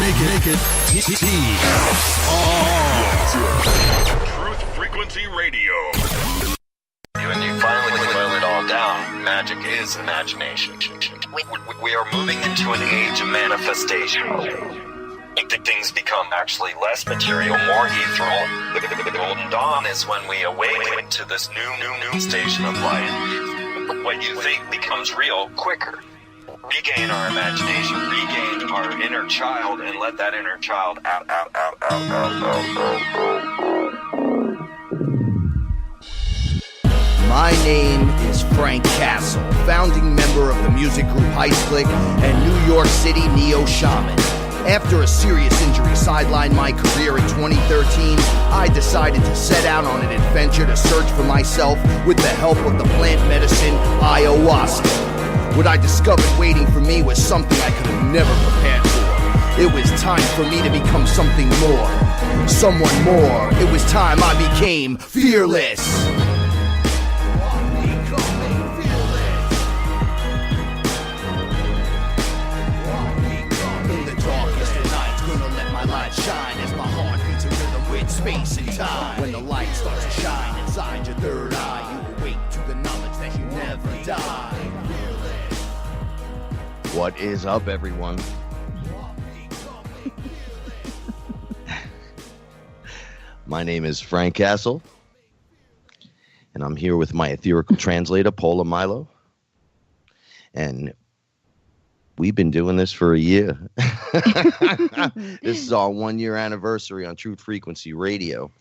Make it Truth Frequency Radio. When you finally boil it all down, magic is imagination. We are moving into an age of manifestation. Things become actually less material, more ethereal. The golden dawn is when we awaken to this new station of life. What you think becomes real quicker. Regain our imagination, regain our inner child, and let that inner child out. My name is Frank Castle, founding member of the music group Heistlick and New York City Neo Shaman. After a serious injury sidelined my career in 2013, I decided to set out on an adventure to search for myself with the help of the plant medicine ayahuasca. What I discovered waiting for me was something I could have never prepared for. It was time for me to become something more, someone more. It was time I became fearless. Shine as my heart beats a rhythm with space and time. When the light starts to shine inside your third eye, you awake to the knowledge that you never die. What is up, everyone? My name is Frank Castle, and I'm here with my etherical translator, Paula Milo. And we've been doing this for a year. This is our 1 year anniversary on Truth Frequency Radio.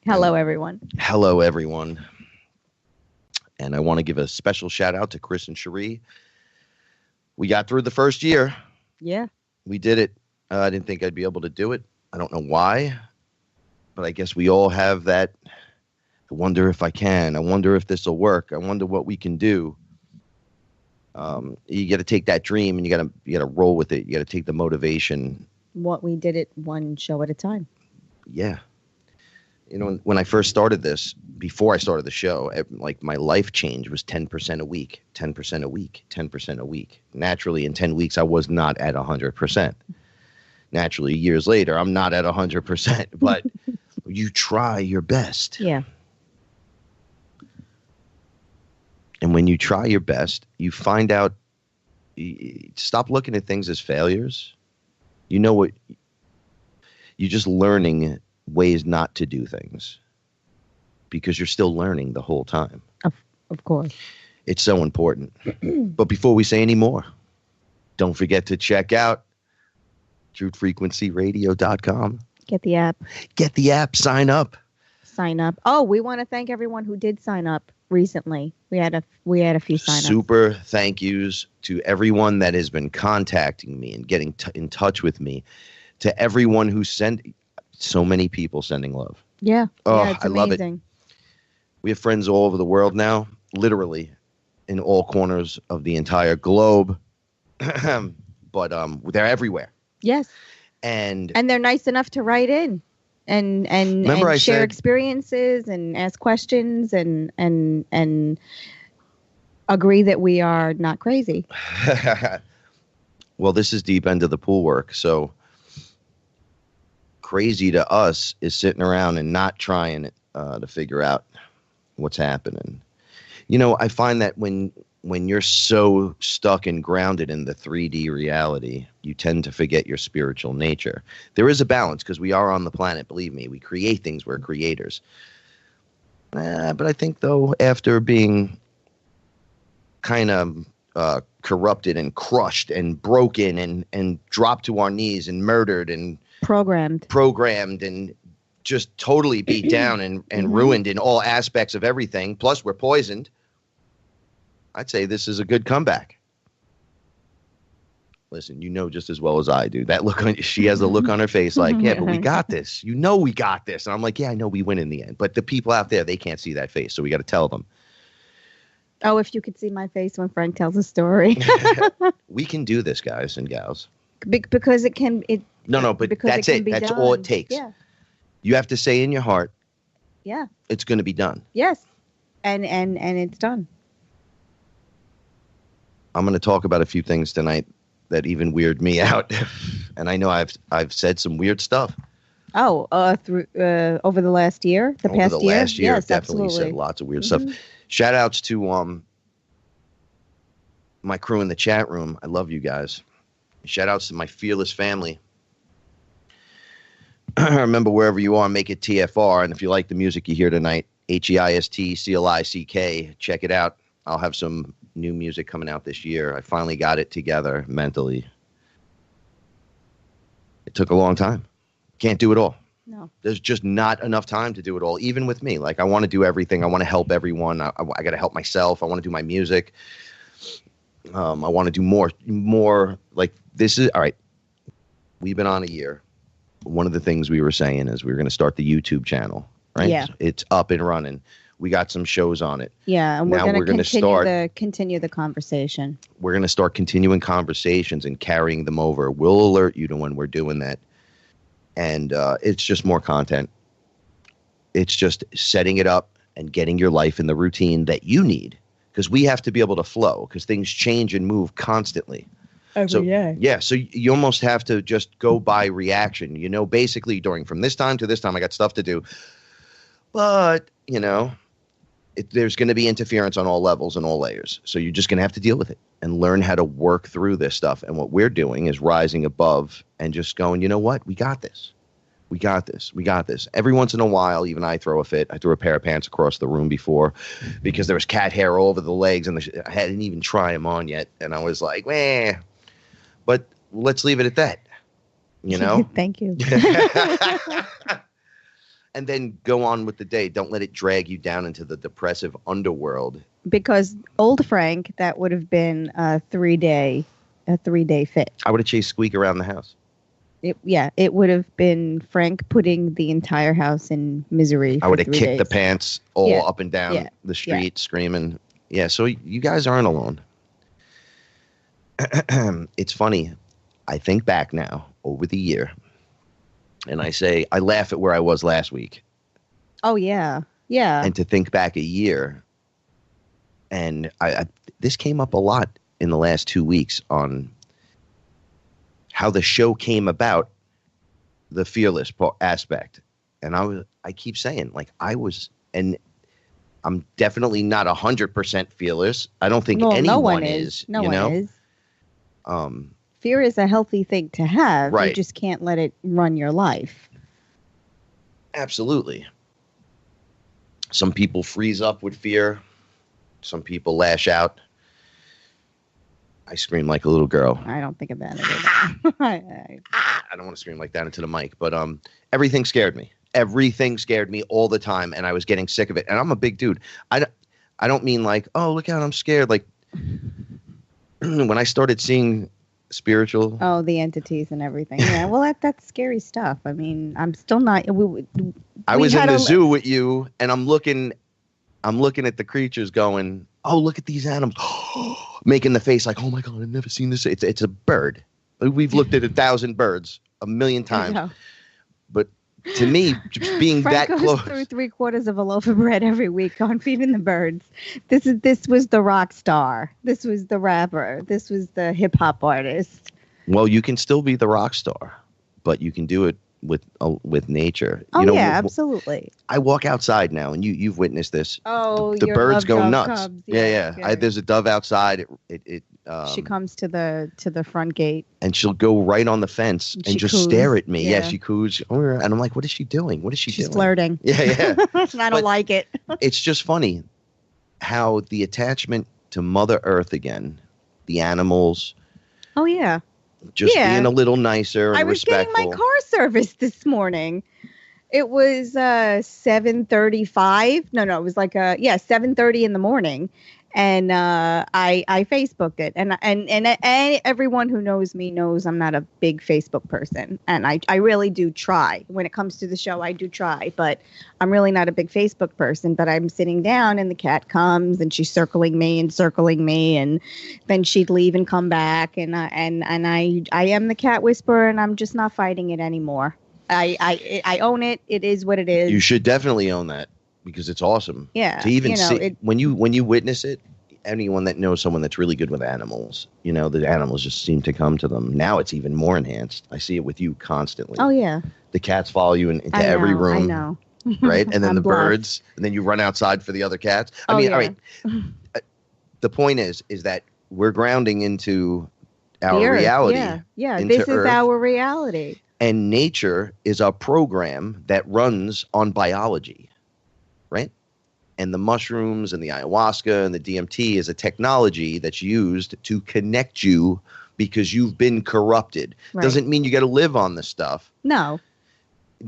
Hello, everyone. Hello, everyone. And I want to give a special shout out to Chris and Cherie. We got through the first year. Yeah. We did it. I didn't think I'd be able to do it. I don't know why, but I guess we all have that. I wonder if I can. I wonder if this will work. I wonder what we can do. You got to take that dream and you got to roll with it. You got to take the motivation. What we did it one show at a time. Yeah. You know, when I first started this, before I started the show, like my life change was 10% a week, 10% a week, 10% a week. Naturally, in 10 weeks, I was not at 100%. Naturally, years later, I'm not at 100%, but you try your best. Yeah. And when you try your best, you find out, stop looking at things as failures. You know what? You're just learning ways not to do things because you're still learning the whole time. Of course. It's so important. But before we say any more, don't forget to check out truthfrequencyradio.com. Get the app. Get the app. Sign up. Sign up. Oh, we want to thank everyone who did sign up recently. We had a few sign-ups. Super thank yous to everyone that has been contacting me and getting in touch with me. To everyone who sent, so many people sending love. Yeah. Oh, yeah, it's I love it. amazing. We have friends all over the world now, literally in all corners of the entire globe. But they're everywhere. Yes. And they're nice enough to write in and share experiences and ask questions and agree that we are not crazy. Well, this is deep end of the pool work. So crazy to us is sitting around and not trying to figure out what's happening. You know, I find that when you're so stuck and grounded in the 3D reality, you tend to forget your spiritual nature. There is a balance because we are on the planet, believe me. We create things, we're creators. But I think, though, after being kind of corrupted and crushed and broken and dropped to our knees and murdered and programmed and just totally beat down and ruined in all aspects of everything, plus we're poisoned, I'd say this is a good comeback. Listen, you know just as well as I do. That look on she has a look on her face like, yeah, but we got this. You know we got this. And I'm like, yeah, I know we win in the end. But the people out there, they can't see that face, so we got to tell them. Oh, if you could see my face when Frank tells a story. We can do this, guys and gals. Because it can. No, but that's it. That's all it takes. Yeah. You have to say in your heart, yeah, it's going to be done. Yes, and it's done. I'm going to talk about a few things tonight that even weird me out. And I know I've said some weird stuff. Oh, through over the last year, Over past the year? last year, Yes, definitely absolutely. said lots of weird stuff. Shout outs to my crew in the chat room. I love you guys. Shout outs to my fearless family. Remember, wherever you are, make it TFR. And if you like the music you hear tonight, HeistClick, check it out. I'll have some new music coming out this year. I finally got it together mentally. It took a long time. Can't do it all. No. There's just not enough time to do it all, even with me. Like, I want to do everything. I want to help everyone. I got to help myself. I want to do my music. I want to do more. Like, this is all right. We've been on a year. One of the things we were saying is we were going to start the YouTube channel, right? Yeah. It's up and running. We got some shows on it. Yeah, and Now we're going to start continue the conversation. We're going to start continuing conversations and carrying them over. We'll alert you to when we're doing that. And it's just more content. It's just setting it up and getting your life in the routine that you need, because we have to be able to flow, because things change and move constantly. Every day. Yeah, so you almost have to just go by reaction. You know, basically from this time to this time, I got stuff to do. But, you know, there's going to be interference on all levels and all layers. So you're just going to have to deal with it and learn how to work through this stuff. And what we're doing is rising above and just going, you know what? We got this. We got this. We got this. Every once in a while, even I throw a fit. I threw a pair of pants across the room before because there was cat hair all over the legs, and I hadn't even tried them on yet. And I was like, meh. But let's leave it at that, you know? Thank you. And then go on with the day. Don't let it drag you down into the depressive underworld. Because old Frank, that would have been a 3-day fit. I would have chased Squeak around the house. It would have been Frank putting the entire house in misery. I would have 3 kicked days. the pants all up and down the street, screaming. Yeah, so you guys aren't alone. It's funny. I think back now over the year, and I laugh at where I was last week. Oh, yeah. Yeah. And to think back a year, and this came up a lot in the last 2 weeks on how the show came about, the fearless aspect. And I keep saying, like, and I'm definitely not 100% fearless. I don't think anyone is. No one is. Fear is a healthy thing to have. Right. You just can't let it run your life. Absolutely. Some people freeze up with fear. Some people lash out. I scream like a little girl. I don't think about it. I don't want to scream like that into the mic, but everything scared me. Everything scared me all the time, and I was getting sick of it. And I'm a big dude. I don't mean like, oh, look out, I'm scared. Like, when I started seeing spiritual. Oh, the entities and everything. Yeah, well, that's scary stuff. I mean, I'm still not. I was in the zoo with you, and I'm looking at the creatures going, oh, look at these animals. Making the face like, oh, my God, I've never seen this. It's a bird. We've looked at 1,000 birds 1,000,000 times. But to me, just being Frank that close. Goes through 3/4 of a loaf of bread every week on feeding the birds. This was the rock star. This was the rapper. This was the hip hop artist. Well, you can still be the rock star, but you can do it with nature. Oh, you know, yeah, absolutely. I walk outside now, and you've witnessed this. Oh, the birds go nuts. Cubs. Yeah. There's a dove outside. She comes to the front gate, and she'll go right on the fence and just coos. stare at me. Yeah. She coos, and I'm like, "What is she doing? What is she doing?" She's flirting. Yeah. And I don't like it. It's just funny how the attachment to Mother Earth again, the animals. Oh yeah. Just being a little nicer and I was respectful. getting my car serviced this morning. It was 7:35. No, it was like 7:30 in the morning. And I Facebooked it, and everyone who knows me knows I'm not a big Facebook person, and I really do try. When it comes to the show, I do try, but I'm really not a big Facebook person. But I'm sitting down, and the cat comes, and she's circling me, and then she'd leave and come back, and I am the cat whisperer, and I'm just not fighting it anymore. I own it. It is what it is. You should definitely own that, because it's awesome. Yeah. To even see it, when you witness it, anyone that knows someone that's really good with animals, the animals just seem to come to them. Now it's even more enhanced. I see it with you constantly. Oh, yeah. The cats follow you into every room. I know. Right? And then I'm the blessed. birds, and then you run outside for the other cats. Oh, All yeah. right. The point is that we're grounding into our The earth. reality. Yeah. into This is Earth. our reality. And nature is a program that runs on biology, right? And the mushrooms and the ayahuasca and the DMT is a technology that's used to connect you because you've been corrupted. Right. Doesn't mean you got to live on this stuff. No.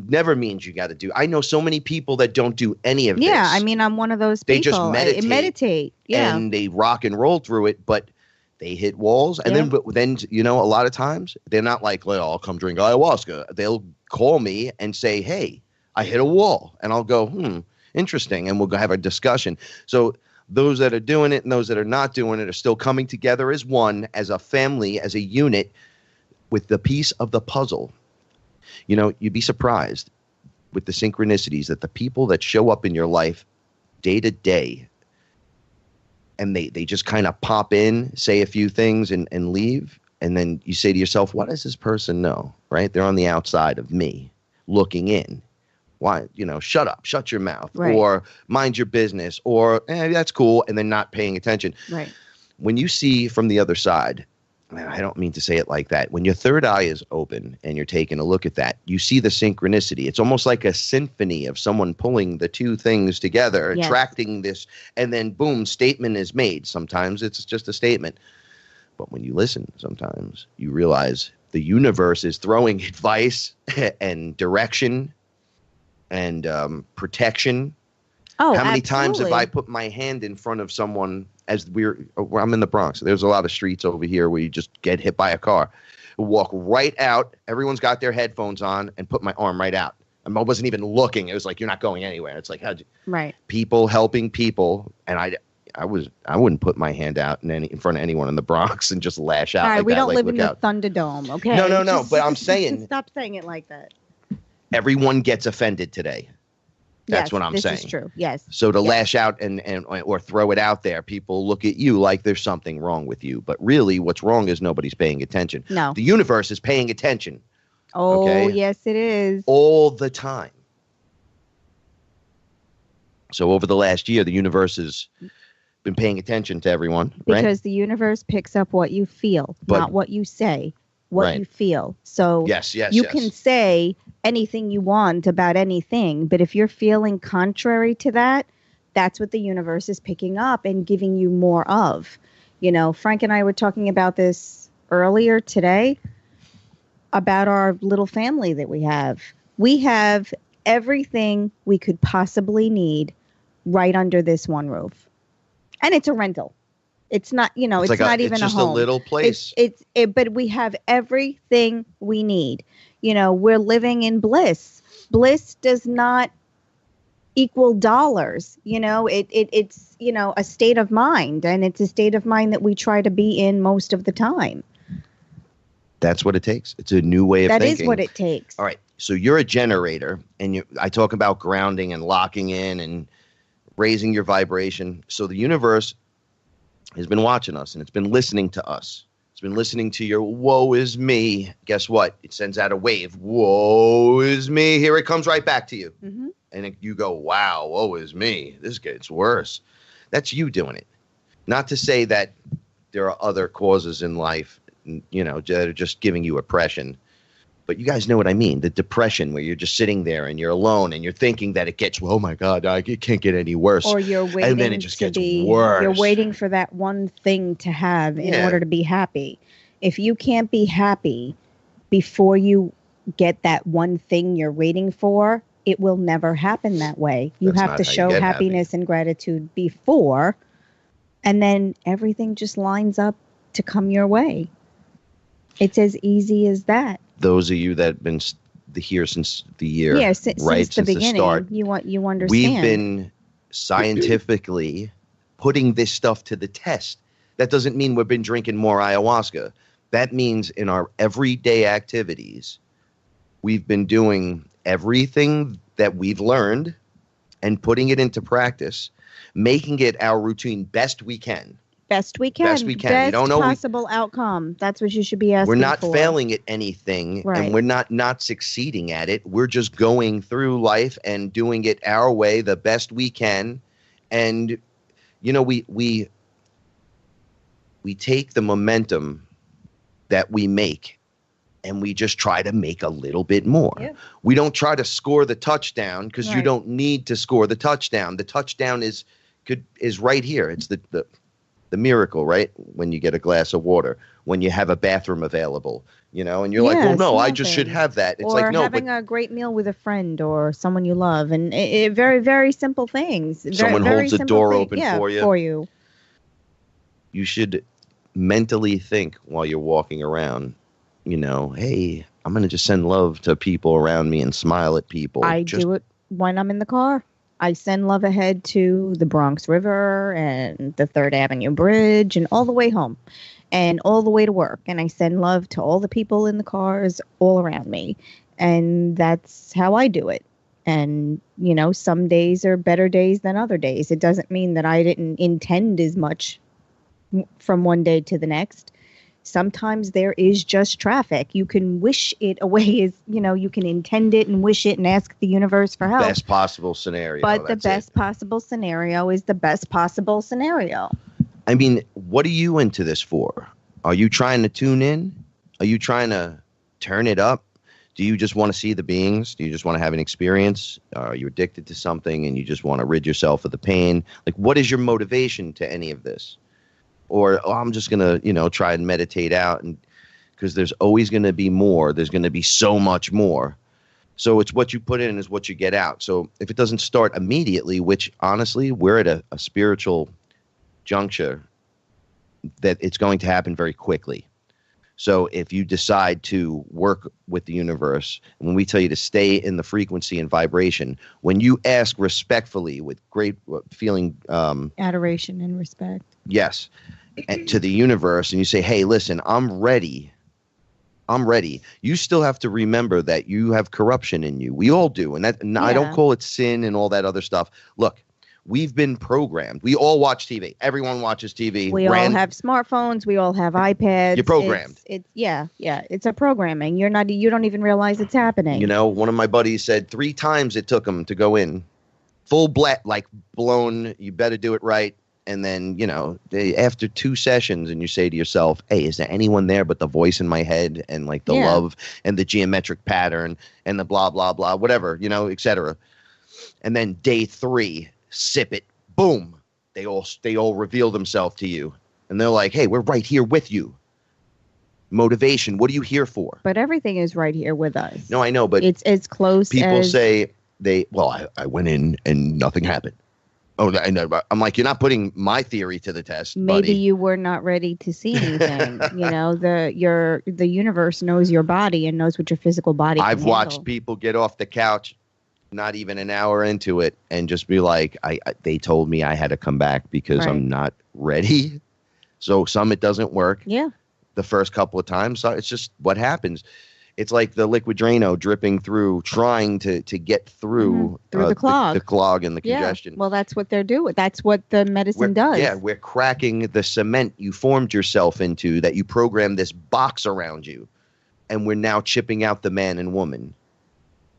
Never means you got to do. I know so many people that don't do any of this. Yeah, I mean, I'm one of those people. They just meditate. I meditate. Yeah. And they rock and roll through it, but they hit walls. And then a lot of times they're not like, well, I'll come drink ayahuasca. They'll call me and say, hey, I hit a wall. And I'll go, interesting. And we'll go have a discussion. So those that are doing it and those that are not doing it are still coming together as one, as a family, as a unit with the piece of the puzzle. You'd be surprised with the synchronicities that the people that show up in your life day to day, and they just kind of pop in, say a few things and leave. And then you say to yourself, what does this person know? Right? They're on the outside of me looking in. Why? Shut up, shut your mouth, right. Or mind your business, or that's cool. And then not paying attention. Right. When you see from the other side, I don't mean to say it like that. When your third eye is open and you're taking a look at that, you see the synchronicity. It's almost like a symphony of someone pulling the two things together, yes. attracting this, and then boom, statement is made. Sometimes it's just a statement. But when you listen, sometimes you realize the universe is throwing advice and direction and protection. Oh, how many absolutely. times have I put my hand in front of someone as I'm in the Bronx. There's a lot of streets over here where you just get hit by a car. Walk right out. Everyone's got their headphones on and put my arm right out. I wasn't even looking. It was like, you're not going anywhere. It's like, right. People helping people. And I wouldn't put my hand out in front of anyone in the Bronx and just lash out. All right, like we that. don't Like, live in the out. Thunderdome, okay? No. But I'm saying, stop saying it like that. Everyone gets offended today. That's yes, what I'm saying. This is true. Yes. So to lash out and or throw it out there, people look at you like there's something wrong with you. But really, what's wrong is nobody's paying attention. No. The universe is paying attention. Oh, okay? Yes, it is. All the time. So over the last year, the universe has been paying attention to everyone. Because right? the universe picks up what you feel, not what you say. What right. you feel. So you can say anything you want about anything, but if you're feeling contrary to that, that's what the universe is picking up and giving you more of. Frank and I were talking about this earlier today about our little family that we have. We have everything we could possibly need right under this one roof. And it's a rental. It's not, it's like not even a home. It's just a little place. But we have everything we need. We're living in bliss. Bliss does not equal dollars. It's a state of mind, and it's a state of mind that we try to be in most of the time. That's what it takes. It's a new way of thinking. That is what it takes. All right. So you're a generator, and I talk about grounding and locking in and raising your vibration. So the universe has been watching us, and it's been listening to us. It's been listening to your woe is me. Guess what? It sends out a wave. Woe is me. Here it comes right back to you. Mm-hmm. And you go, wow, woe is me. This gets worse. That's you doing it. Not to say that there are other causes in life, that are just giving you oppression. But you guys know what I mean. The depression where you're just sitting there and you're alone and you're thinking that it gets, oh my God, it can't get any worse. Or you're waiting and then it just gets worse. You're waiting for that one thing to have in order to be happy. If you can't be happy before you get that one thing you're waiting for, it will never happen that way. You have to show happiness and gratitude before, and then everything just lines up to come your way. It's as easy as that. Those of you that have been here since the year, since the beginning, start, you understand. We've been scientifically putting this stuff to the test. That doesn't mean we've been drinking more ayahuasca. That means in our everyday activities, we've been doing everything that we've learned and putting it into practice, making it our routine best we can. Best we can. Best we can. Best You don't know possible outcome. That's what you should be asking we're not for. failing at anything, Right. and we're not succeeding at it. We're just going through life and doing it our way, the best we can. And we take the momentum that we make, and we just try to make a little bit more. Yeah. We don't try to score the touchdown, because you Right. don't need to score the touchdown. The touchdown is right here. It's the miracle, right? When you get a glass of water, when you have a bathroom available, and you're like, well, no, I just should have that. It's or like, no, having but a great meal with a friend or someone you love, and very, very simple things. Someone very holds the simple door thing- open yeah, for you. You should mentally think while you're walking around, hey, I'm going to just send love to people around me and smile at people. I do it when I'm in the car. I send love ahead to the Bronx River and the 3rd Avenue Bridge and all the way home and all the way to work. And I send love to all the people in the cars all around me. And that's how I do it. And, some days are better days than other days. It doesn't mean that I didn't intend as much from one day to the next. Sometimes there is just traffic. You can wish it away as, you can intend it and wish it and ask the universe for help. Best possible scenario. But the that's best it. possible scenario is the best possible scenario. I mean, what are you into this for? Are you trying to tune in? Are you trying to turn it up? Do you just want to see the beings? Do you just want to have an experience? Are you addicted to something and you just want to rid yourself of the pain? Like, what is your motivation to any of this? Or I'm just going to, try and meditate out, and because there's always going to be more. There's going to be so much more. So it's what you put in is what you get out. So if it doesn't start immediately, which honestly, we're at a spiritual juncture that it's going to happen very quickly. So if you decide to work with the universe, and when we tell you to stay in the frequency and vibration, when you ask respectfully with great feeling, Adoration and respect. yes, and to the universe, and you say, hey, listen, I'm ready. You still have to remember that you have corruption in you. We all do. And I don't call it sin and all that other stuff. Look, we've been programmed. We all watch TV. Everyone watches TV. We all have smartphones. We all have iPads. You're programmed. It's It's a programming. You don't even realize it's happening. One of my buddies said 3 times it took him to go in full like blown. You better do it right. And then, after 2 sessions, and you say to yourself, hey, is there anyone there but the voice in my head and like the love and the geometric pattern and the blah, blah, blah, whatever, et cetera. And then day 3, sip it, boom. They all reveal themselves to you. And they're like, hey, we're right here with you. Motivation. What are you here for? But everything is right here with us. No, I know, but it's as close people as... say I went in and nothing happened. Oh, I know. I'm like, you're not putting my theory to the test. Maybe buddy. you were not ready to see anything. The universe knows your body and knows what your physical body can I've watched handle. people get off the couch, not even an hour into it, and just be like, they told me I had to come back because Right. I'm not ready. So it doesn't work. Yeah. The first couple of times, so it's just what happens. It's like the liquid Drano dripping through, trying to get through, Through the clog. the clog and the congestion. Well, that's what they're doing. That's what the medicine does. Yeah, we're cracking the cement you formed yourself into, that you programmed this box around you, and we're now chipping out the man and woman.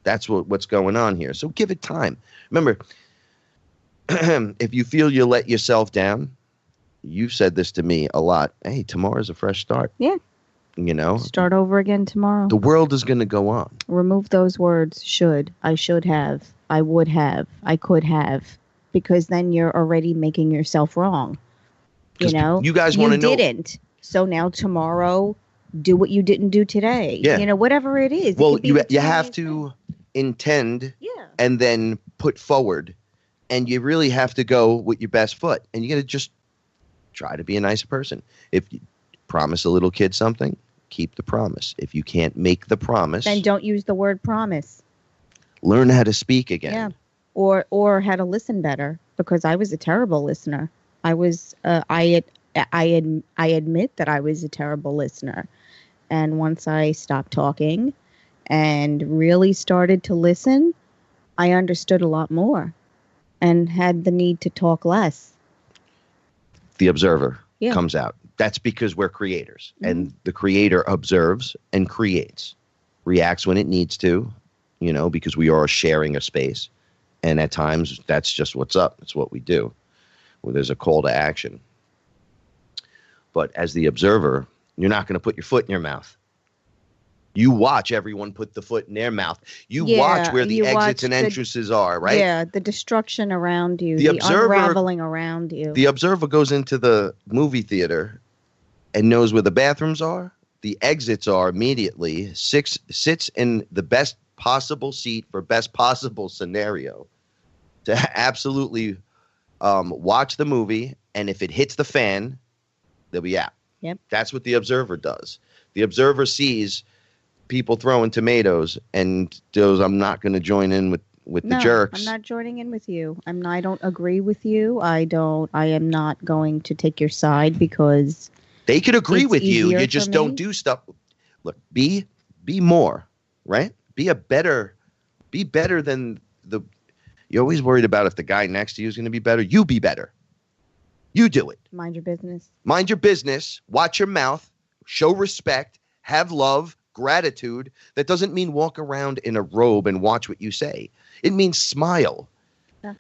That's what's going on here. So give it time. Remember, if you feel you let yourself down, you've said this to me a lot. Hey, tomorrow's a fresh start. Yeah. Start over again tomorrow. The world is going to go on. Remove those words. Should. I should have. I would have. I could have. Because then you're already making yourself wrong. You guys want to know. You didn't. So now tomorrow, do what you didn't do today. Yeah. Whatever it is. Well, it could be you the have tiniest to intend thing. and then put forward. And you really have to go with your best foot. And you got to just try to be a nice person. If you promise a little kid something, keep the promise. If you can't make the promise, Then don't use the word promise. learn how to speak again. Yeah. Or how to listen better, because I was a terrible listener. I admit that I was a terrible listener. And once I stopped talking and really started to listen, I understood a lot more and had the need to talk less. The observer. Yeah. comes out. That's because we're creators, and the creator observes and creates, reacts when it needs to, because we are sharing a space. And at times, that's just what's up. It's what we do. Well, there's a call to action. But as the observer, you're not going to put your foot in your mouth. You watch everyone put the foot in their mouth. You watch where the exits and entrances are, right? Yeah, the destruction around you, the unraveling around you. The observer goes into the movie theater and knows where the bathrooms are, the exits are immediately, sits in the best possible seat for best possible scenario to absolutely watch the movie, and if it hits the fan, they'll be out. Yep. That's what the observer does. The observer sees people throwing tomatoes and goes, I'm not going to join in with the jerks. I'm not joining in with you. I don't agree with you. I am not going to take your side because they could agree with you. You just don't do stuff. Look, be more, right? Be better than you're always worried about if the guy next to you is going to be better. You be better. You do it. Mind your business. Mind your business. Watch your mouth. Show respect. Have love. Gratitude. That doesn't mean walk around in a robe and watch what you say. It means smile. Yeah.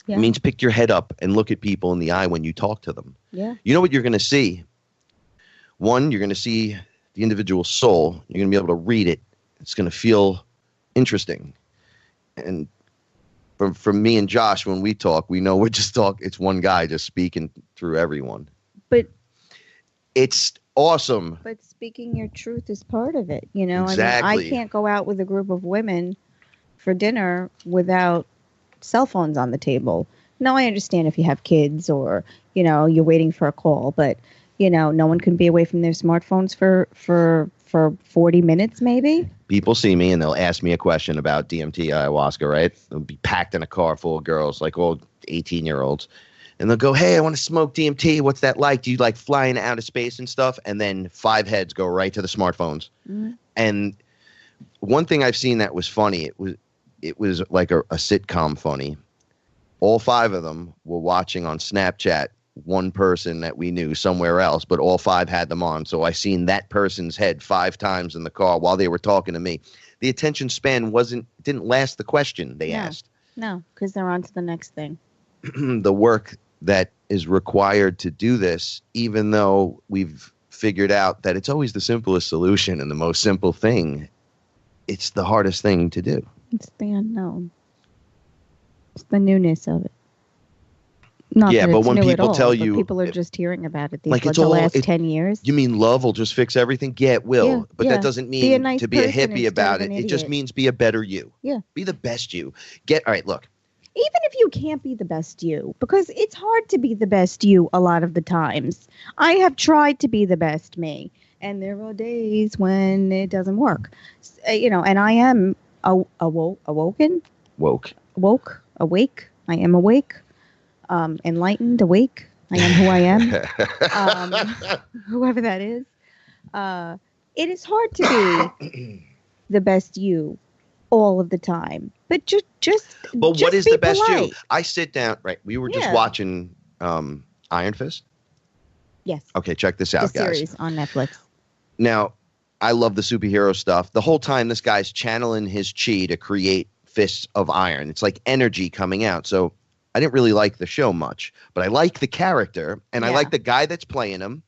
It means pick your head up and look at people in the eye when you talk to them. Yeah. You know what you're going to see? One, you're going to see the individual soul. You're going to be able to read it. It's going to feel interesting. And from me and Josh, when we talk, we know we're just talking. It's one guy just speaking through everyone. But it's awesome. But speaking your truth is part of it. Exactly. I can't go out with a group of women for dinner without cell phones on the table. No, I understand if you have kids or, you're waiting for a call, but, no one can be away from their smartphones for 40 minutes, maybe. People see me and they'll ask me a question about DMT, ayahuasca, right? They'll be packed in a car full of girls, like old 18-year-olds. And they'll go, hey, I want to smoke DMT. What's that like? Do you like flying out of space and stuff? And then 5 heads go right to the smartphones. Mm-hmm. And one thing I've seen that was funny, it was like a sitcom funny. All 5 of them were watching on Snapchat one person that we knew somewhere else, but all 5 had them on. So I seen that person's head 5 times in the car while they were talking to me. The attention span didn't last the question they asked. No, because they're on to the next thing. The work that is required to do this, even though we've figured out that it's always the simplest solution and the most simple thing, it's the hardest thing to do. It's the unknown. It's the newness of it. Not yeah, but when people tell you, people are just hearing about it. The last 10 years. You mean love will just fix everything? Yeah, it will. But that doesn't mean to be a hippie about it. It just means be a better you. Yeah. Be the best you. All right, look. Even if you can't be the best you, because it's hard to be the best you a lot of the times. I have tried to be the best me, and there are days when it doesn't work. And I am awoken. Woke. Awake. I am awake. Enlightened, awake. I am who I am. Whoever that is. It is hard to be the best you all of the time, but just what is the best polite. you? I sit down, right? We were just watching Iron Fist. Yes. Okay, check this out, the guys. Series on Netflix. Now, I love the superhero stuff. The whole time this guy's channeling his chi to create fists of iron. It's like energy coming out. So I didn't really like the show much, but I like the character, and I like the guy that's playing him.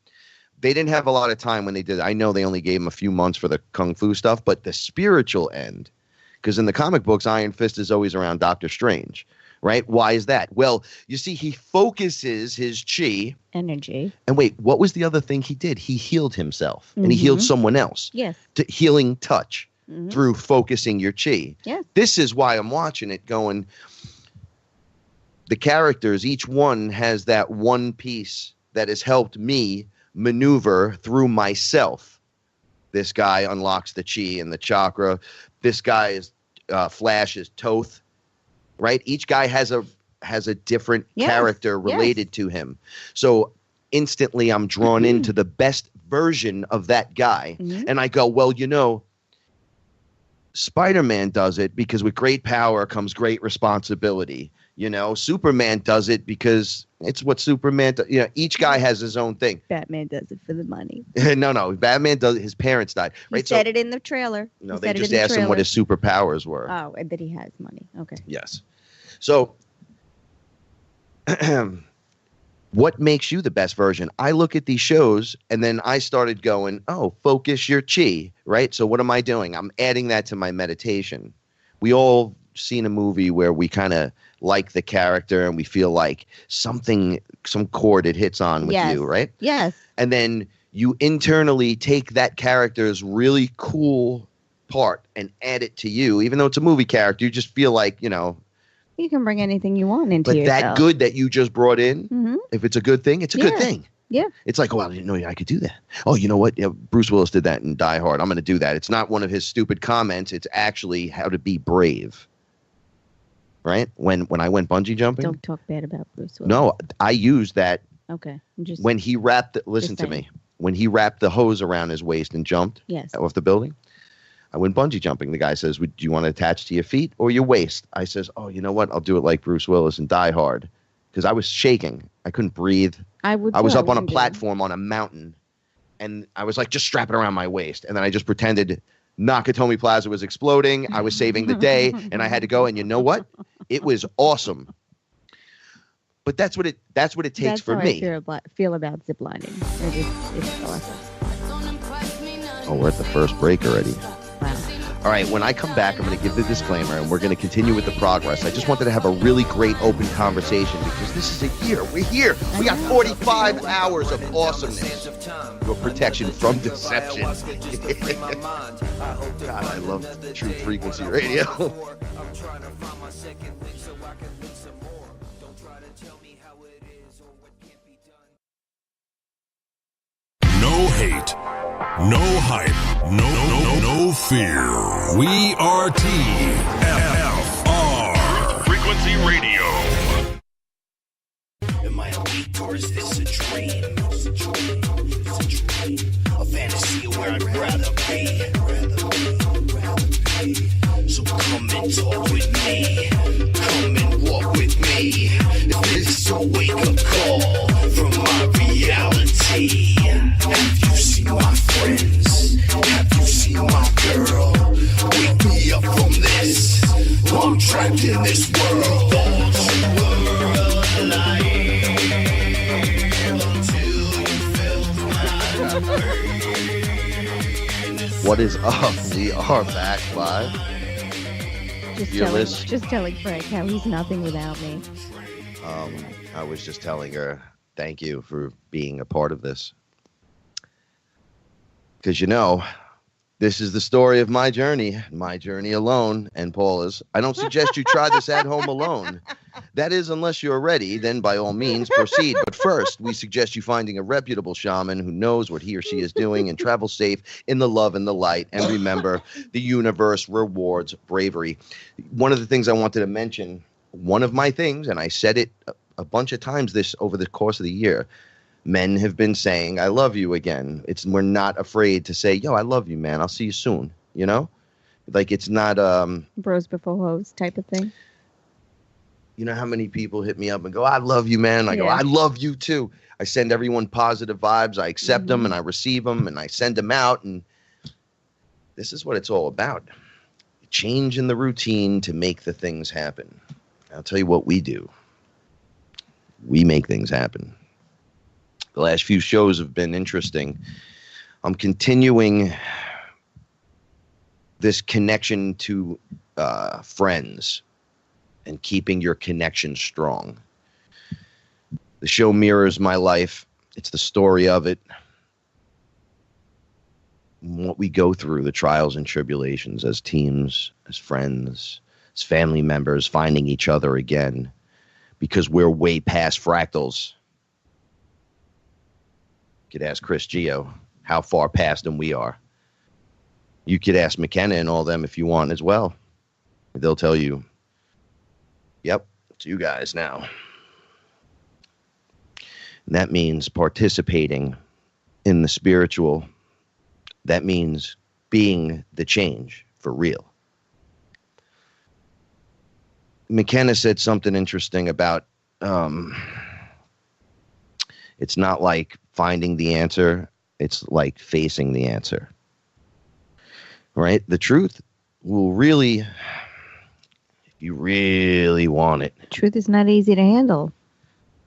They didn't have a lot of time when they did it. I know they only gave him a few months for the kung fu stuff, but the spiritual end, because in the comic books, Iron Fist is always around Doctor Strange, right? Why is that? Well, you see, he focuses his chi. Energy. And wait, what was the other thing he did? He healed himself, and he healed someone else. Yes. To healing touch through focusing your chi. Yes. This is why I'm watching it going, the characters, each one has that one piece that has helped me maneuver through myself. This guy unlocks the chi and the chakra. This guy is Flash's Toth, right? Each guy has a different character related to him. So instantly I'm drawn into the best version of that guy. And I go, well, Spider-Man does it because with great power comes great responsibility. You know, Superman does it because it's what Superman does. You know, each guy has his own thing. Batman does it for the money. No. Batman does. His parents died. Right. He said it in the trailer. No, they just asked him what his superpowers were. Oh, and that he has money. Okay. Yes. So, what makes you the best version? I look at these shows and then I started going, oh, focus your chi, right? So what am I doing? I'm adding that to my meditation. We all seen a movie where we kind of like the character and we feel like some chord it hits on with you, right? Yes. And then you internally take that character's really cool part and add it to you. Even though it's a movie character, you just feel like, you know. You can bring anything you want into yourself. But that good that you just brought in, if it's a good thing, it's a good thing. Yeah. It's like, oh, I didn't know I could do that. Oh, you know what? Yeah, Bruce Willis did that in Die Hard. I'm going to do that. It's not one of his stupid comments. It's actually how to be brave. Right? When I went bungee jumping. Don't talk bad about Bruce Willis. No, I used that. Okay. When he wrapped, listen to me. When he wrapped the hose around his waist and jumped off the building, I went bungee jumping. The guy says, do you want to attach to your feet or your waist? I says, oh, you know what? I'll do it like Bruce Willis in Die Hard. Because I was shaking. I couldn't breathe. I was up on a platform on a mountain. And I was like, just strap it around my waist. And then I just pretended Nakatomi Plaza was exploding. I was saving the day. And I had to go. And you know what? It was awesome. But that's what it takes for me. That's how I feel about ziplining. It's awesome. Oh, we're at the first break already. Wow. All right, when I come back, I'm going to give the disclaimer, and we're going to continue with the progress. I just wanted to have a really great open conversation because this is a year. We're here. We got 45 hours of awesomeness. Your protection from deception. God, I love True Frequency Radio. No hate, no hype, no fear. We are TFR. Frequency Radio. Am I awake or is this a dream? A fantasy where I'd rather be. So come and talk with me. Come and walk with me. This is a wake-up call from my reality. Have you seen my friends? Have you seen my girl? Wake me up from this. I'm trapped in this world. Thought you were alive until you felt my pain. What is up? We are back live. Just telling Frank how he's nothing without me. I was just telling her, thank you for being a part of this. Because, you know, this is the story of my journey alone, and Paula's. I don't suggest you try this at home alone. That is, unless you're ready, then by all means proceed. But first, we suggest you finding a reputable shaman who knows what he or she is doing and travel safe in the love and the light. And remember, the universe rewards bravery. One of the things I wanted to mention, one of my things, and I said it a bunch of times over the course of the year, men have been saying, I love you again. We're not afraid to say, yo, I love you, man. I'll see you soon. You know? Like, it's not bros before hoes type of thing. You know how many people hit me up and go, I love you, man. I go, I love you too. I send everyone positive vibes. I accept them and I receive them and I send them out. And this is what it's all about. Change in the routine to make the things happen. I'll tell you what we do. We make things happen. The last few shows have been interesting. I'm continuing this connection to friends and keeping your connection strong. The show mirrors my life. It's the story of it. What we go through, the trials and tribulations as teams, as friends, as family members, finding each other again, because we're way past fractals. You could ask Chris Geo how far past them we are. You could ask McKenna and all them if you want as well. They'll tell you, yep, it's you guys now. And that means participating in the spiritual. That means being the change for real. McKenna said something interesting about it's not like finding the answer. It's like facing the answer. Right? The truth will really, if you really want it. Truth is not easy to handle.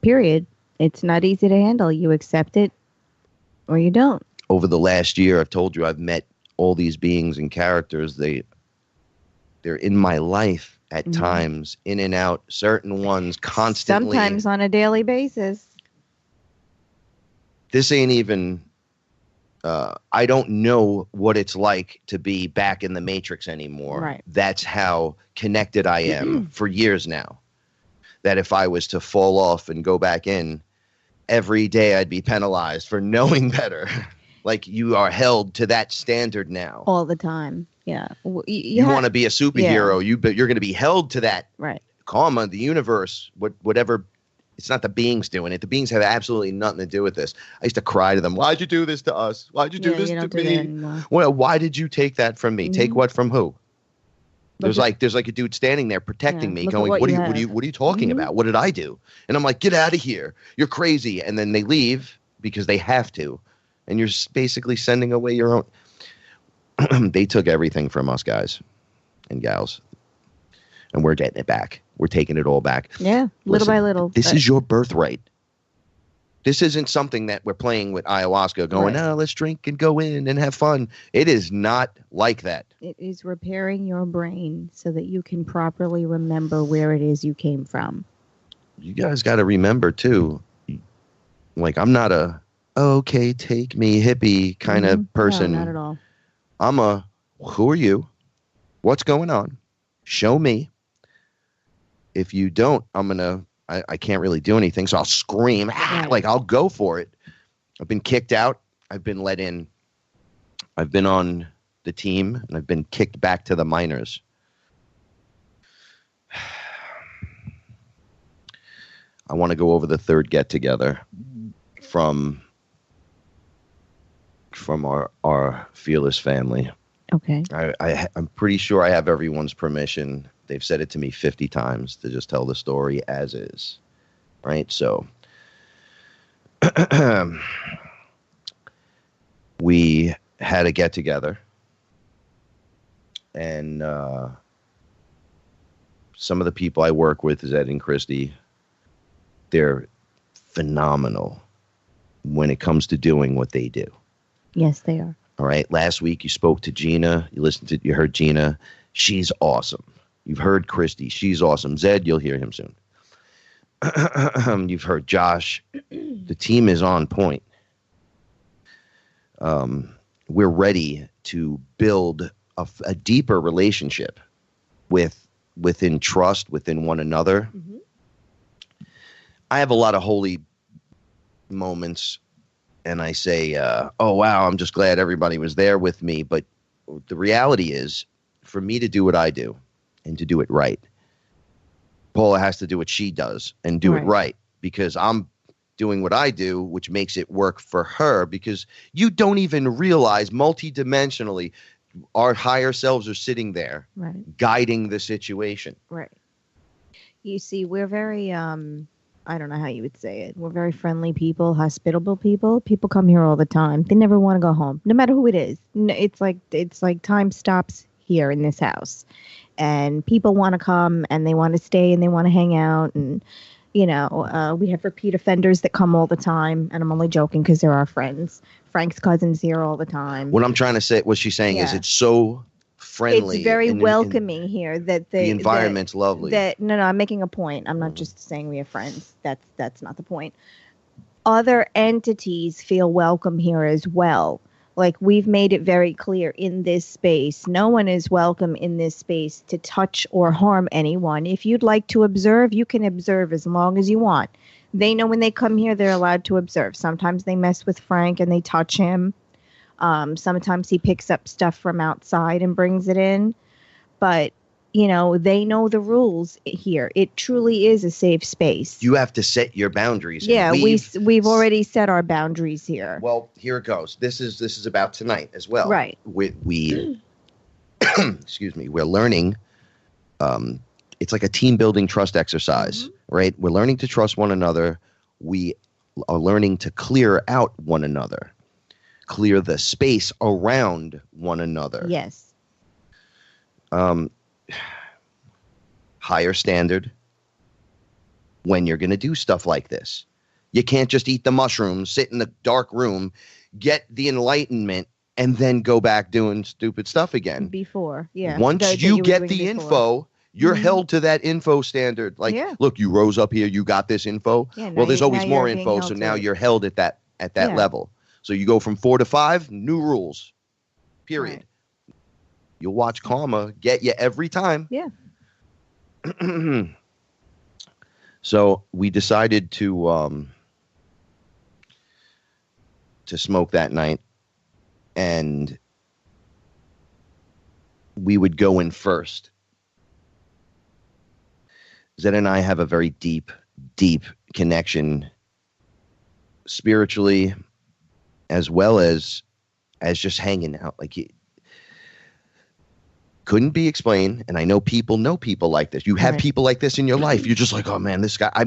Period. It's not easy to handle. You accept it or you don't. Over the last year, I've told you I've met all these beings and characters. They're in my life at times, in and out, certain ones constantly. Sometimes on a daily basis. This ain't even, I don't know what it's like to be back in the Matrix anymore. Right. That's how connected I am for years now. That if I was to fall off and go back in, every day I'd be penalized for knowing better. Like you are held to that standard now. All the time. Yeah. You want to be a superhero, you're going to be held to that. Right. Karma, the universe, whatever. It's not the beings doing it. The beings have absolutely nothing to do with this. I used to cry to them. Why'd you do this to us? Why'd you do this to me? Well, why did you take that from me? Take what from who? There's like a dude standing there protecting me, going, "What are you talking about? What did I do?" And I'm like, "Get out of here! You're crazy!" And then they leave because they have to, and you're basically sending away your own. They took everything from us, guys and gals, and we're getting it back. We're taking it all back. Yeah, little by little. This is your birthright. This isn't something that we're playing with ayahuasca, going, "Oh, let's drink and go in and have fun." It is not like that. It is repairing your brain so that you can properly remember where it is you came from. You guys got to remember, too, like, I'm not a, okay, take me hippie kind of person. No, not at all. I'm a, who are you? What's going on? Show me. If you don't, I can't really do anything, so I'll scream, like I'll go for it. I've been kicked out. I've been let in. I've been on the team, and I've been kicked back to the minors. I want to go over the third get-together from our FearLess family. Okay. I'm pretty sure I have everyone's permission. They've said it to me 50 times to just tell the story as is. Right? So we had a get together, and some of the people I work with, Zed and Christy, they're phenomenal when it comes to doing what they do. Yes, they are. All right. Last week you spoke to Gina. You heard Gina. She's awesome. You've heard Christy. She's awesome. Zed, you'll hear him soon. You've heard Josh. The team is on point. We're ready to build a deeper relationship within trust, within one another. Mm-hmm. I have a lot of holy moments, and I say, oh, wow, I'm just glad everybody was there with me. But the reality is, for me to do what I do, and to do it right, Paula has to do what she does and do it right, because I'm doing what I do, which makes it work for her, because you don't even realize multidimensionally our higher selves are sitting there guiding the situation. Right. You see, we're very, I don't know how you would say it. We're very friendly people, hospitable people. People come here all the time. They never want to go home, no matter who it is. It's like time stops here in this house. And people want to come and they want to stay and they want to hang out. And, we have repeat offenders that come all the time. And I'm only joking because they're our friends. Frank's cousin's here all the time. What I'm trying to say, what she's saying is it's so friendly. It's very welcoming here. That the environment's lovely. No, I'm making a point. I'm not just saying we have friends. That's not the point. Other entities feel welcome here as well. Like, we've made it very clear in this space, no one is welcome in this space to touch or harm anyone. If you'd like to observe, you can observe as long as you want. They know when they come here, they're allowed to observe. Sometimes they mess with Frank and they touch him. Sometimes he picks up stuff from outside and brings it in. But, they know the rules here. It truly is a safe space. You have to set your boundaries. Yeah, we've already set our boundaries here. Well, here it goes. This is about tonight as well. Right. We excuse me, we're learning it's like a team building trust exercise, right? We're learning to trust one another. We are learning to clear out one another, clear the space around one another. Yes. Higher standard when you're going to do stuff like this. You can't just eat the mushrooms, sit in the dark room, get the enlightenment, and then go back doing stupid stuff again. Before, yeah. Once you get the info, you're held to that info standard. Like, look, you rose up here, you got this info. Yeah, well, there's always more info, so now you're held at that level. So you go from 4 to 5, new rules. Period. Right. You'll watch karma get you every time. Yeah. So we decided to smoke that night, and we would go in first. Zed and I have a very deep connection spiritually, as well as just hanging out. Like, it couldn't be explained. And I know people like this. You have people like this in your life. You're just like, oh man, this guy, I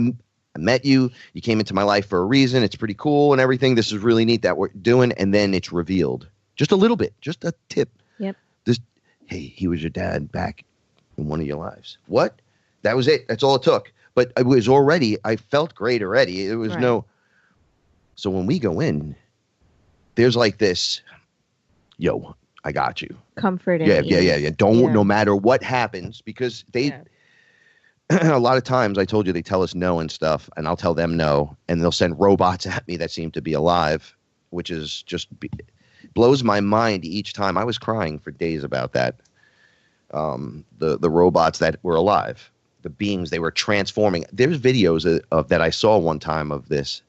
met you. You came into my life for a reason. It's pretty cool and everything. This is really neat that we're doing. And then it's revealed just a little bit, just a tip. Yep. Hey, he was your dad back in one of your lives. What? That was it. That's all it took. But it was already, I felt great already. It was so when we go in, there's like this, yo, I got you. Comfort. Yeah. No matter what happens, because a lot of times I told you they tell us no and stuff, and I'll tell them no, and they'll send robots at me that seem to be alive, which is just blows my mind each time. I was crying for days about that. The robots that were alive, the beings, they were transforming. There's videos of that I saw one time of this.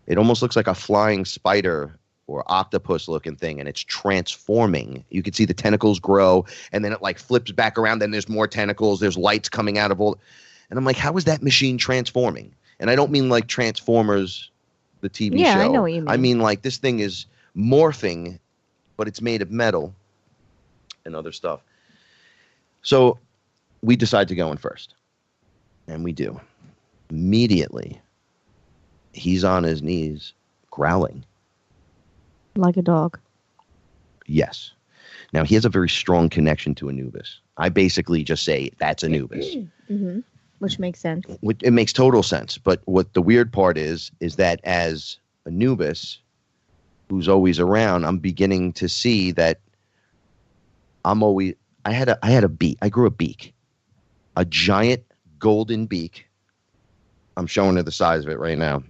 It almost looks like a flying spider or octopus looking thing, and it's transforming. You can see the tentacles grow, and then it like flips back around. Then there's more tentacles. There's lights coming out of all. And I'm like, how is that machine transforming? And I don't mean like Transformers, the TV show. Yeah, I know what you mean. I mean like this thing is morphing, but it's made of metal and other stuff. So we decide to go in first, and we do. Immediately, he's on his knees, growling. Like a dog. Yes. Now, he has a very strong connection to Anubis. I basically just say, that's Anubis. Which makes sense. It makes total sense. But what the weird part is that as Anubis, who's always around, I'm beginning to see that I had a beak. I grew a beak. A giant golden beak. I'm showing her the size of it right now.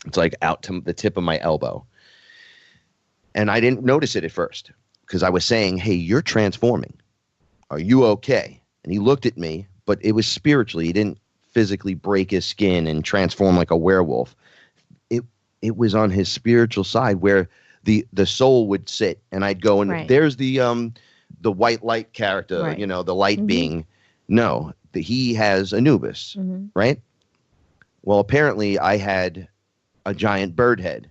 It's like out to the tip of my elbow. And I didn't notice it at first because I was saying, hey, you're transforming. Are you okay? And he looked at me, but it was spiritually. He didn't physically break his skin and transform like a werewolf. It was on his spiritual side where the soul would sit, and I'd go and there's the white light character, the light being. No, he has Anubis, right? Well, apparently I had a giant bird head.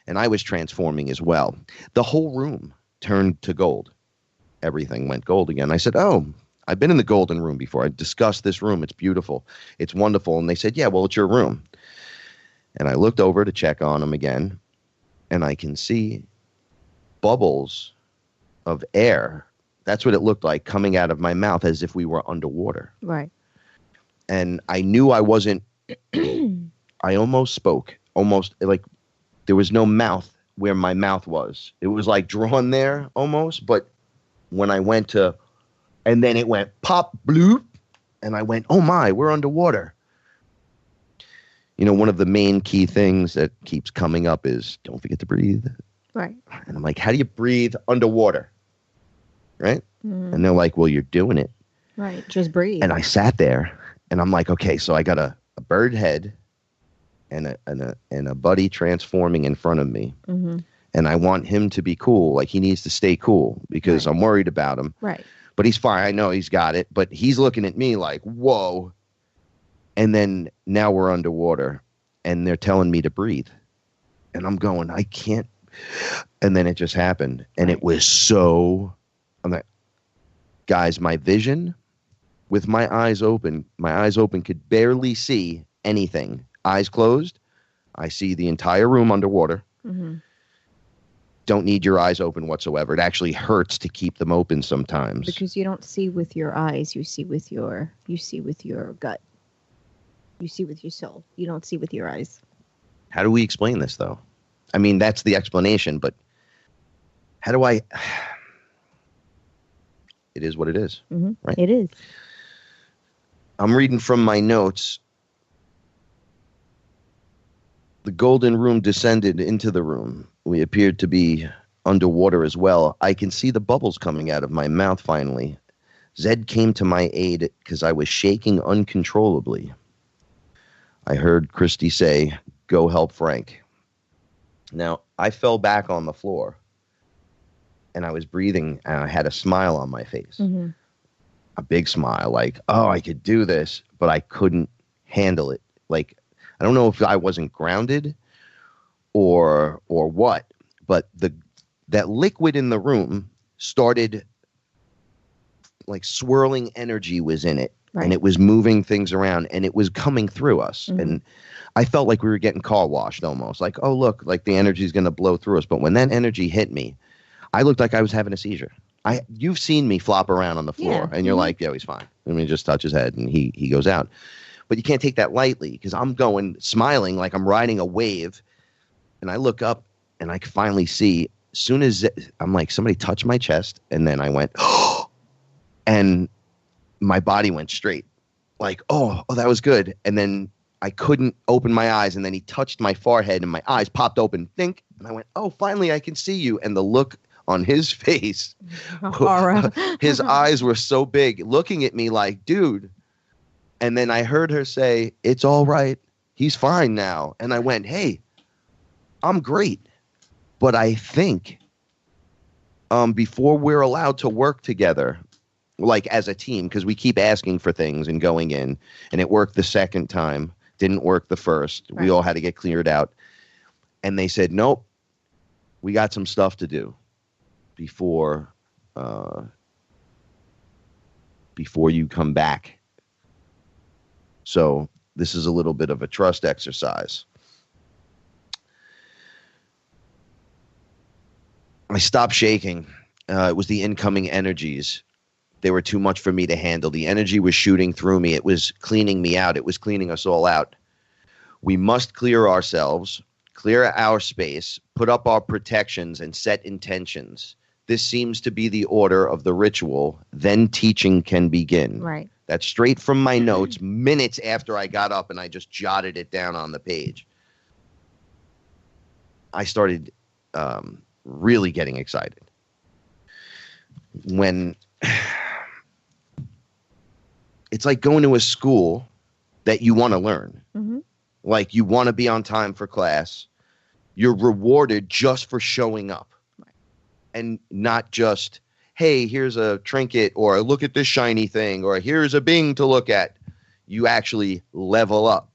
And I was transforming as well. The whole room turned to gold. Everything went gold again. I said, oh, I've been in the golden room before. I discussed this room. It's beautiful. It's wonderful. And they said, yeah, well, it's your room. And I looked over to check on him again. And I can see bubbles of air. That's what it looked like coming out of my mouth as if we were underwater. Right. And I knew I wasn't, I almost spoke, almost like, there was no mouth where my mouth was. It was like drawn there almost. But when I went to, and then it went pop, bloop. And I went, oh my, we're underwater. One of the main key things that keeps coming up is don't forget to breathe. Right. And I'm like, how do you breathe underwater? Right. And they're like, well, you're doing it. Right. Just breathe. And I sat there and I'm like, okay, so I got a bird head. And a buddy transforming in front of me. And I want him to be cool. Like, he needs to stay cool because I'm worried about him. Right. But he's fine. I know he's got it. But he's looking at me like, whoa. And then now we're underwater. And they're telling me to breathe. And I'm going, I can't. And then it just happened. And it was so, I'm like, guys, my vision with my eyes open, could barely see anything. Eyes closed, I see the entire room underwater. Mm-hmm. Don't need your eyes open whatsoever. It actually hurts to keep them open sometimes. Because you don't see with your eyes, you see with your gut. You see with your soul. You don't see with your eyes. How do we explain this, though? I mean, that's the explanation, but how do I... It is what it is, Mm-hmm. right? It is. I'm reading from my notes. The golden room descended into the room. We appeared to be underwater as well. I can see the bubbles coming out of my mouth finally. Zed came to my aid because I was shaking uncontrollably. I heard Christy say, "Go help Frank." Now, I fell back on the floor, and I was breathing, and I had a smile on my face. Mm-hmm. A big smile, like, oh, I could do this, but I couldn't handle it. Like, I don't know if I wasn't grounded or what, but that liquid in the room started, like, swirling energy was in it, right. and it was moving things around, and it was coming through us. Mm-hmm. And I felt like we were getting car washed almost, like, oh, look, like the energy is going to blow through us. But when that energy hit me, I looked like I was having a seizure. You've seen me flop around on the floor, and you're like, yeah, he's fine. I mean, just touch his head, and he goes out. But you can't take that lightly, because I'm smiling like I'm riding a wave, and I look up, and I finally see, as soon as I'm like, somebody touched my chest, and then I went, oh, and my body went straight, like, oh, that was good. And then I couldn't open my eyes, and then he touched my forehead, and my eyes popped open, think, and I went, oh, finally I can see you. And the look on his face, his eyes were so big, looking at me like, dude. And then I heard her say, "It's all right. He's fine now." And I went, hey, I'm great. But I think before we're allowed to work together, like as a team, because we keep asking for things and going in, and it worked the second time, didn't work the first. Right. We all had to get cleared out. And they said, nope, we got some stuff to do before you come back. So this is a little bit of a trust exercise. I stopped shaking. It was the incoming energies. They were too much for me to handle. The energy was shooting through me. It was cleaning me out. It was cleaning us all out. We must clear ourselves, clear our space, put up our protections, and set intentions. This seems to be the order of the ritual. Then teaching can begin. Right. That's straight from my notes, minutes after I got up, and I just jotted it down on the page. I started really getting excited. When it's like going to a school that you want to learn. Mm-hmm. Like you want to be on time for class. You're rewarded just for showing up. Right. And not just, hey, here's a trinket, or look at this shiny thing, or here's a Bing to look at. You actually level up.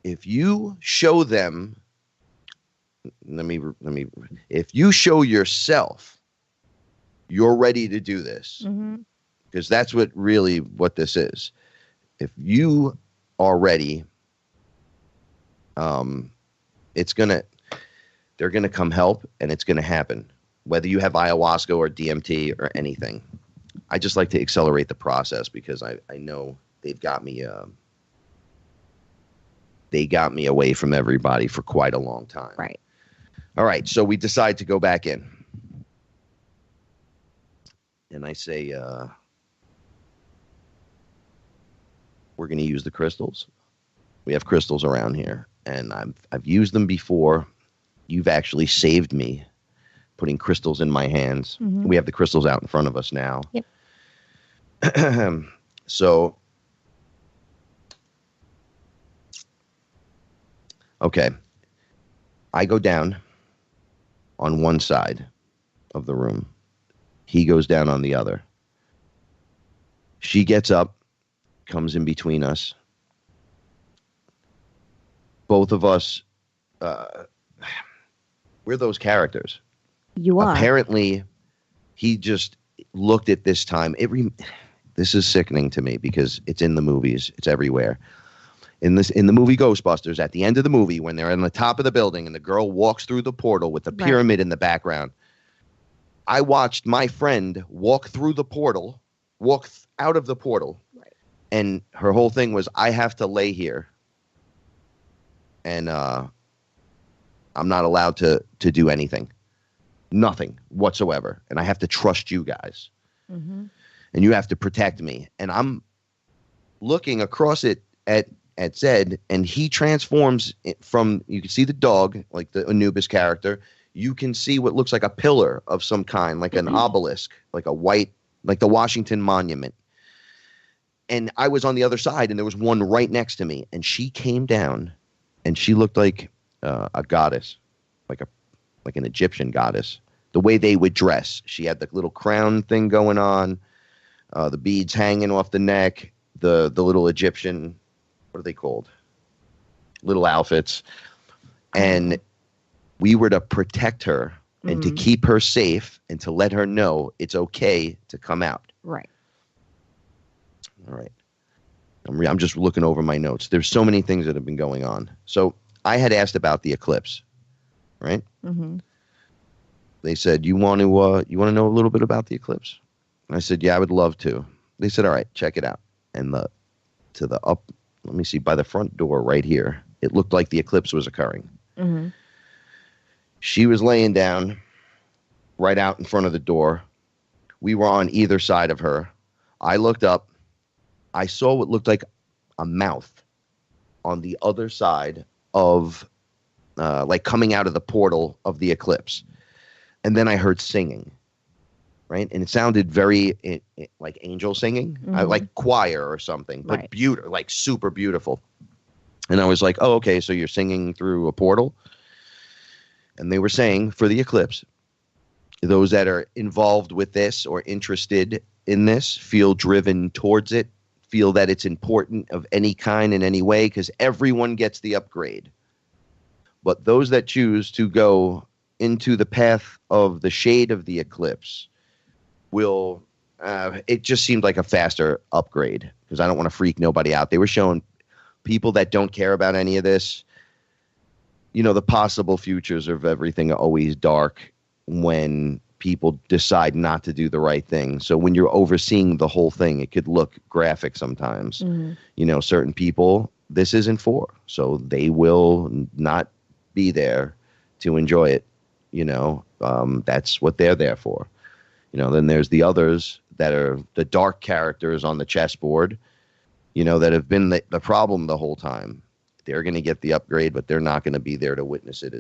If you show them, if you show yourself, you're ready to do this. Mm-hmm. Because that's what this is. If you are ready, they're gonna come help, and it's gonna happen. Whether you have ayahuasca or DMT or anything. I just like to accelerate the process because I know they've got me. They got me away from everybody for quite a long time. Right. All right. So we decide to go back in. And I say, we're going to use the crystals. We have crystals around here, and I've used them before. You've actually saved me putting crystals in my hands. Mm-hmm. We have the crystals out in front of us now. Yep. So, okay. I go down on one side of the room. He goes down on the other. She gets up, comes in between us. Both of us, we're those characters. You are. Apparently, he looked at this time. This is sickening to me because it's in the movies. It's everywhere. In the movie Ghostbusters, at the end of the movie, when they're on the top of the building and the girl walks through the portal with the pyramid in the background, I watched my friend walk through the portal, out of the portal, and her whole thing was, I have to lay here, and I'm not allowed to do anything, nothing whatsoever, and I have to trust you guys, and you have to protect me. And I'm looking across it at Zed, and he transforms from, you can see the dog, like the Anubis character. You can see what looks like a pillar of some kind, like an obelisk, like a white, like the Washington Monument. And I was on the other side, and there was one right next to me, and she came down, and she looked like a goddess, like an Egyptian goddess. The way they would dress, she had the little crown thing going on, the beads hanging off the neck, the little Egyptian, what are they called? Little outfits. And we were to protect her and to keep her safe and to let her know it's okay to come out. Right. All right. I'm just looking over my notes. There's so many things that have been going on. So I had asked about the eclipse, right? Mm-hmm. They said, you want to know a little bit about the eclipse? And I said, yeah, I would love to. They said, all right, check it out. And let me see, by the front door right here, it looked like the eclipse was occurring. Mm-hmm. She was laying down right out in front of the door. We were on either side of her. I looked up. I saw what looked like a mouth on the other side of, like coming out of the portal of the eclipse. And then I heard singing, right? And it sounded very like angel singing, like choir or something, but beautiful, like super beautiful. And I was like, oh, okay, so you're singing through a portal? And they were saying for the eclipse, those that are involved with this or interested in this feel driven towards it, feel that it's important of any kind in any way, because everyone gets the upgrade. But those that choose to go into the path of the shade of the eclipse will, it just seemed like a faster upgrade, because I don't want to freak nobody out. They were showing people that don't care about any of this, the possible futures of everything are always dark when people decide not to do the right thing. So when you're overseeing the whole thing, it could look graphic sometimes. Certain people, this isn't for, so they will not be there to enjoy it. That's what they're there for. Then there's the others that are the dark characters on the chessboard, that have been the problem the whole time. They're going to get the upgrade, but they're not going to be there to witness it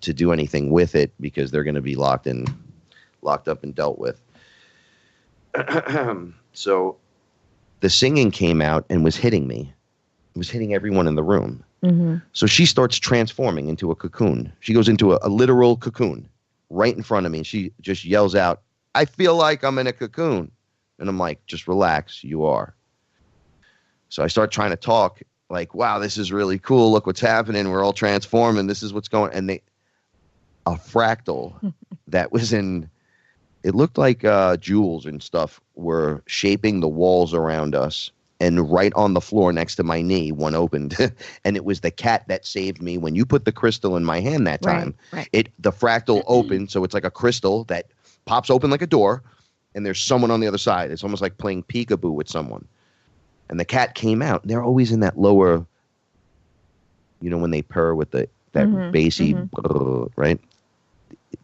to do anything with it, because they're going to be locked up and dealt with. So the singing came out and was hitting me. It was hitting everyone in the room. Mm-hmm. So she starts transforming into a cocoon. She goes into a literal cocoon right in front of me. And she just yells out, I feel like I'm in a cocoon. And I'm like, just relax. You are. So I start trying to talk like, wow, this is really cool. Look what's happening. We're all transforming. This is what's going. And a fractal that was in, it looked like jewels and stuff were shaping the walls around us. And right on the floor next to my knee, one opened. And it was the cat that saved me. When you put the crystal in my hand that time, the fractal opened. So it's like a crystal that pops open like a door. And there's someone on the other side. It's almost like playing peekaboo with someone. And the cat came out. They're always in that lower, when they purr with that bassy, right?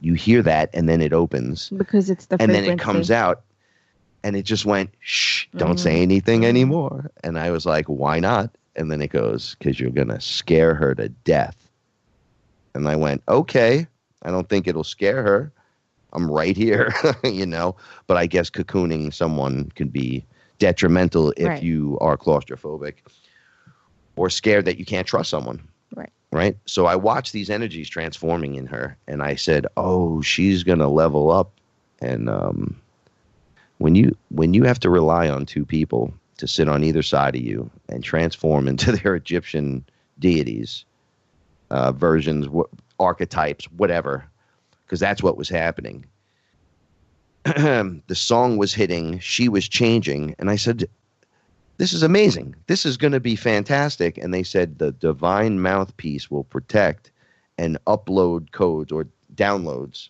You hear that, and then it opens. Because it's the and frequency. Then it comes out, and it just went, shh, don't say anything anymore. And I was like, why not? And then it goes, because you're going to scare her to death. And I went, okay, I don't think it'll scare her. I'm right here, But I guess cocooning someone could be detrimental if you are claustrophobic or scared that you can't trust someone. Right. So I watched these energies transforming in her, and I said, oh, she's going to level up. And when you have to rely on two people to sit on either side of you and transform into their Egyptian deities, versions, archetypes, whatever, because that's what was happening. the song was hitting, she was changing, and I said, this is amazing. This is going to be fantastic. And they said the divine mouthpiece will protect and upload codes or downloads.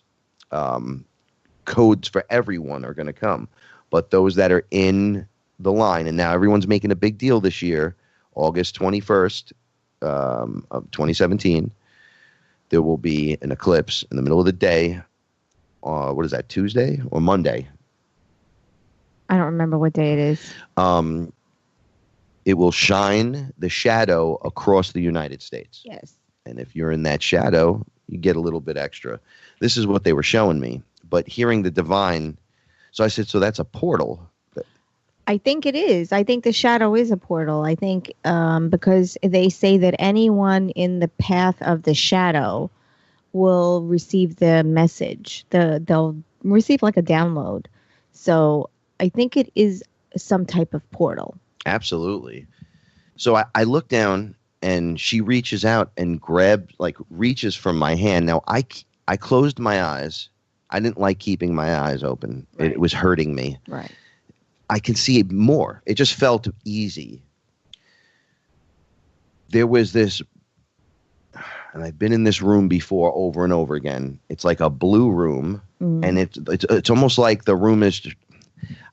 Codes for everyone are going to come. But those that are in the line, and now everyone's making a big deal this year, August 21st of 2017, there will be an eclipse in the middle of the day. What is that, Tuesday or Monday? I don't remember what day it is. It will shine the shadow across the United States. Yes. And if you're in that shadow, you get a little bit extra. This is what they were showing me. But hearing the divine, so I said, so that's a portal. I think it is. I think the shadow is a portal. I think because they say that anyone in the path of the shadow will receive the message. They'll receive like a download. So I think it is some type of portal. Absolutely. So I look down and she reaches out and reaches from my hand. Now I closed my eyes. I didn't like keeping my eyes open. Right. It was hurting me. Right. I can see more. It just felt easy. There was this, and I've been in this room before over and over again. It's like a blue room, and it's almost like the room is,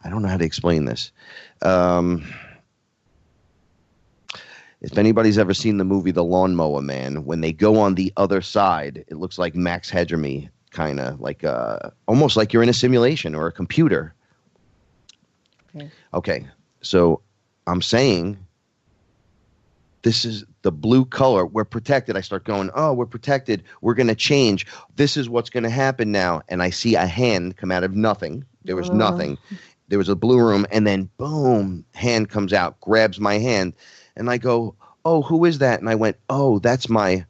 I don't know how to explain this. If anybody's ever seen the movie The Lawnmower Man, when they go on the other side, it looks like Max Headroom, kind of like almost like you're in a simulation or a computer. Okay, so I'm saying this is the blue color. We're protected. I start going, oh, we're protected. We're going to change. This is what's going to happen now. And I see a hand come out of nothing. There was nothing. There was a blue room, and then boom, hand comes out, grabs my hand. And I go, oh, who is that? And I went, oh, that's my,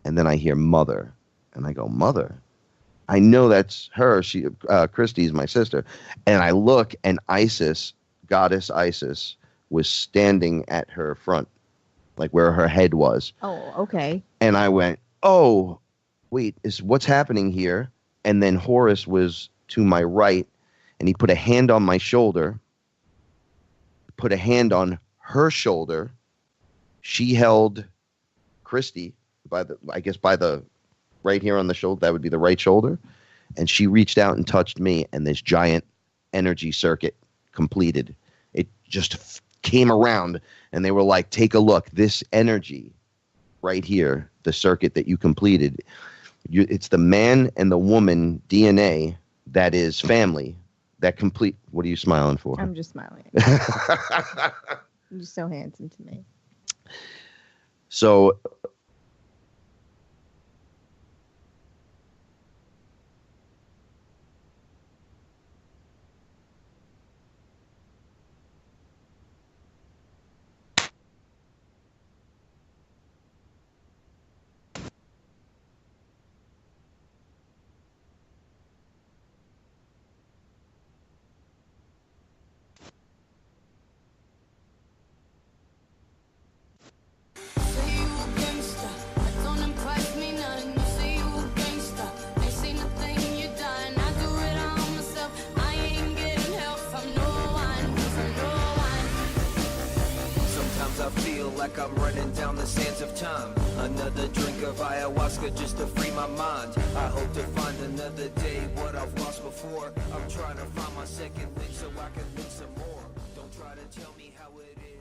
and then I hear mother. And I go, mother? I know that's her. Christy's my sister. And I look, and Isis, goddess Isis, was standing at her front, like where her head was. Oh, okay. And I went, oh, wait, what's happening here? And then Horus was to my right, and he put a hand on my shoulder, put a hand on her shoulder. She held Christy by the right here on the shoulder. That would be the right shoulder. And she reached out and touched me, and this giant energy circuit completed. It just came around, and they were like, take a look. This energy right here, the circuit that you completed, it's the man and the woman DNA that is family that complete. What are you smiling for? I'm just smiling. You're so handsome to me. So I'm running down the sands of time. Another drink of ayahuasca just to free my mind. I hope to find another day what I've lost before. I'm trying to find my second wind so I can live some more. Don't try to tell me how it is.